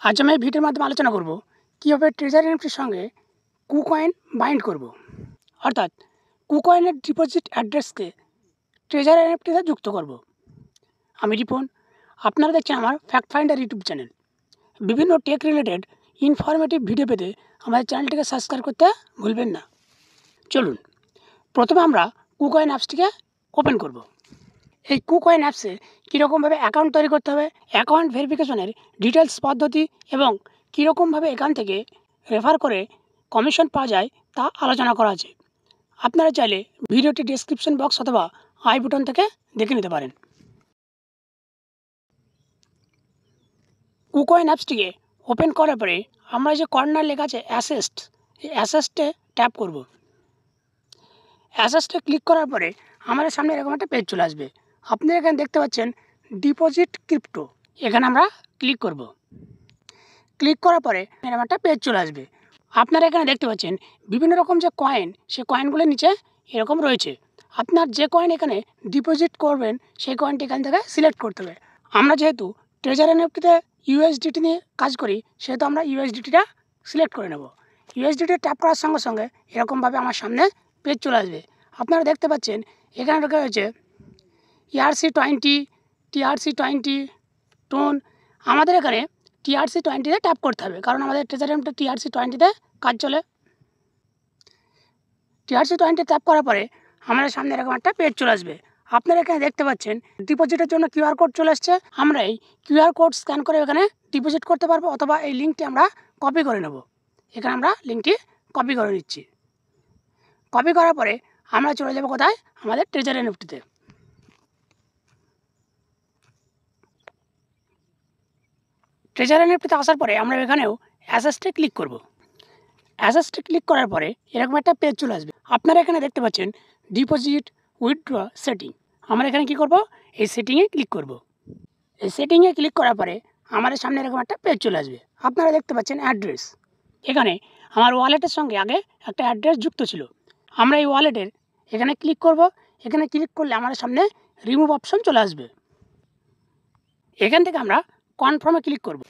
আজ আমি এই ভিডিওর মাধ্যমে আলোচনা করব কীভাবে ট্রেজার এনএফটির সঙ্গে কুকয়েন বাইন্ড করব, অর্থাৎ কুকয়েনের ডিপোজিট অ্যাড্রেসকে ট্রেজার এনএফটিতে যুক্ত করব। আমি রিপন, আপনারা দেখছেন আমার ফ্যাক্ট ফাইন্ডার ইউটিউব চ্যানেল। বিভিন্ন টেক রিলেটেড ইনফরমেটিভ ভিডিও পেতে আমাদের চ্যানেলটিকে সাবস্ক্রাইব করতে ভুলবেন না। চলুন প্রথমে আমরা কুকয়েন অ্যাপসটিকে ওপেন করব। এই কুকয়েন অ্যাপসে কীরকমভাবে অ্যাকাউন্ট তৈরি করতে হবে, অ্যাকাউন্ট ভেরিফিকেশনের ডিটেলস পদ্ধতি এবং কীরকমভাবে এখান থেকে রেফার করে কমিশন পাওয়া যায় তা আলোচনা করা আছে। আপনারা চাইলে ভিডিওটি ডেসক্রিপশন বক্স অথবা আই বাটন থেকে দেখে নিতে পারেন। কুকয়েন অ্যাপসটিকে ওপেন করার পরে আমরা যে কর্নার লেখা আছে অ্যাসেস্ট, এই অ্যাসেস্টে ট্যাপ করব। অ্যাসেস্টে ক্লিক করার পরে আমাদের সামনে এরকম একটা পেজ চলে আসবে। আপনি এখানে দেখতে পাচ্ছেন ডিপোজিট ক্রিপ্টো, এখানে আমরা ক্লিক করব। ক্লিক করার পরে এরকম একটা পেজ চলে আসবে। আপনারা এখানে দেখতে পাচ্ছেন বিভিন্ন রকম যে কয়েন, সেই কয়েনগুলোর নিচে এরকম রয়েছে। আপনার যে কয়েন এখানে ডিপোজিট করবেন সেই কয়েনটি এখান থেকে সিলেক্ট করতে হবে। আমরা যেহেতু ট্রেজার এনএফটিতে ইউএসডিটি নিয়ে কাজ করি, সেহেতু আমরা ইউএসডিটিটা সিলেক্ট করে নেব। ইউএসডিটি ট্যাপ করার সঙ্গে সঙ্গে এরকমভাবে আমার সামনে পেজ চলে আসবে। আপনারা দেখতে পাচ্ছেন এখানে লেখা হয়েছে ERC20, TRC20, টোন। আমাদের এখানে TRC20তে ট্যাপ করতে হবে, কারণ আমাদের ট্রেজার এনএফটি TRC20তে কাজ চলে। TRC20 ট্যাপ করার পরে আমাদের সামনে এরকম একটা পেজ চলে আসবে। আপনারা এখানে দেখতে পাচ্ছেন ডিপোজিটের জন্য কিউআর কোড চলে আসছে। আমরা এই কিউআর কোড স্ক্যান করে এখানে ডিপোজিট করতে পারবো, অথবা এই লিঙ্কটি আমরা কপি করে নেব। এখানে আমরা লিঙ্কটি কপি করে নিচ্ছি। কপি করার পরে আমরা চলে যাব কোথায়, আমাদের ট্রেজার এনএফটিতে। ট্রেজার এনএফটিতে আসার পরে আমরা এখানেও অ্যাসেস্টে ক্লিক করব। অ্যাসেস্টে ক্লিক করার পরে এরকম একটা পেজ চলে আসবে। আপনারা এখানে দেখতে পাচ্ছেন ডিপোজিট উইথড্র সেটিং। আমরা এখানে কি করব, এই সেটিংয়ে ক্লিক করব। এই সেটিংয়ে ক্লিক করার পরে আমাদের সামনে এরকম একটা পেজ চলে আসবে। আপনারা দেখতে পাচ্ছেন অ্যাড্রেস। এখানে আমার ওয়ালেটের সঙ্গে আগে একটা অ্যাড্রেস যুক্ত ছিল। আমরা এই ওয়ালেটের এখানে ক্লিক করব। এখানে ক্লিক করলে আমাদের সামনে রিমুভ অপশন চলে আসবে। এখান থেকে আমরা কনফার্মে ক্লিক করব।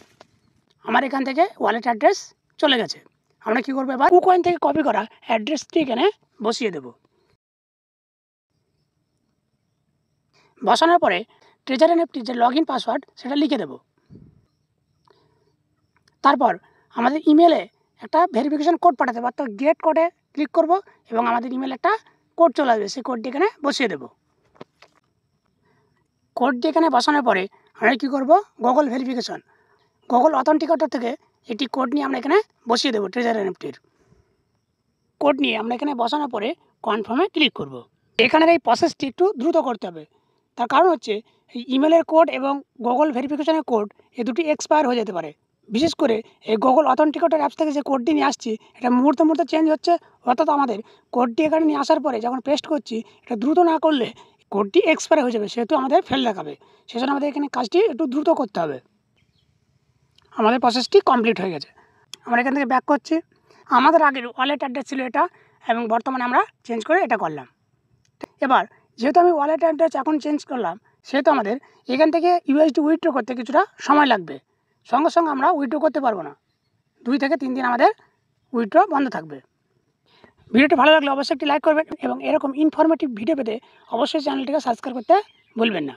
আমার এখান থেকে ওয়ালেট অ্যাড্রেস চলে গেছে। আমরা কি করব, এবার কুকয়েন থেকে কপি করা অ্যাড্রেসটি এখানে বসিয়ে দেব। বসানোর পরে ট্রেজার এনএফটির যে লগ ইন পাসওয়ার্ড সেটা লিখে দেব। তারপর আমাদের ইমেলে একটা ভেরিফিকেশন কোড পাঠাতে হবে, অর্থাৎ গেট কোডে ক্লিক করব এবং আমাদের ইমেলে একটা কোড চলে আসবে। সেই কোডটি এখানে বসিয়ে দেব। কোডটি এখানে বসানোর পরে আমরা কী করব, গুগল ভেরিফিকেশন, গুগল অথেন্টিকেটর থেকে একটি কোড নিয়ে আমরা এখানে বসিয়ে দেবো। ট্রেজার এনএফটির কোড নিয়ে আমরা এখানে বসানোর পরে কনফার্মে ক্লিক করব। এখানের এই প্রসেসটি একটু দ্রুত করতে হবে। তার কারণ হচ্ছে এই ইমেলের কোড এবং গুগল ভেরিফিকেশনের কোড এই দুটি এক্সপায়ার হয়ে যেতে পারে। বিশেষ করে এই গুগল অথেন্টিকেটর অ্যাপস থেকে যে কোডটি নিয়ে আসছি এটা মুহূর্তে মুহূর্তে চেঞ্জ হচ্ছে, অর্থাৎ আমাদের কোডটি এখানে নিয়ে আসার পরে যখন পেস্ট করছি এটা দ্রুত না করলে কোডটি এক্সপায়ার হয়ে যাবে, সেহেতু আমাদের ফেল দেখাবে। সেজন্য আমাদের এখানে কাজটি একটু দ্রুত করতে হবে। আমাদের প্রসেসটি কমপ্লিট হয়ে গেছে। আমরা এখান থেকে ব্যাক করছি। আমাদের আগের ওয়ালেট অ্যাড্রেস ছিল এটা, এবং বর্তমানে আমরা চেঞ্জ করে এটা করলাম। এবার যেহেতু আমি ওয়ালেট অ্যাড্রেস এখন চেঞ্জ করলাম, সেহেতু আমাদের এখান থেকে ইউএসডি উইথড্র করতে কিছুটা সময় লাগবে। সঙ্গে সঙ্গে আমরা উইথড্র করতে পারবো না, 2 থেকে 3 দিন আমাদের উইথড্র বন্ধ থাকবে। ভিডিওটি ভালো লাগলে অবশ্যই একটি লাইক করবেন এবং এরকম ইনফরমেটিভ ভিডিও পেতে অবশ্যই চ্যানেলটিকে সাবস্ক্রাইব করতে ভুলবেন না।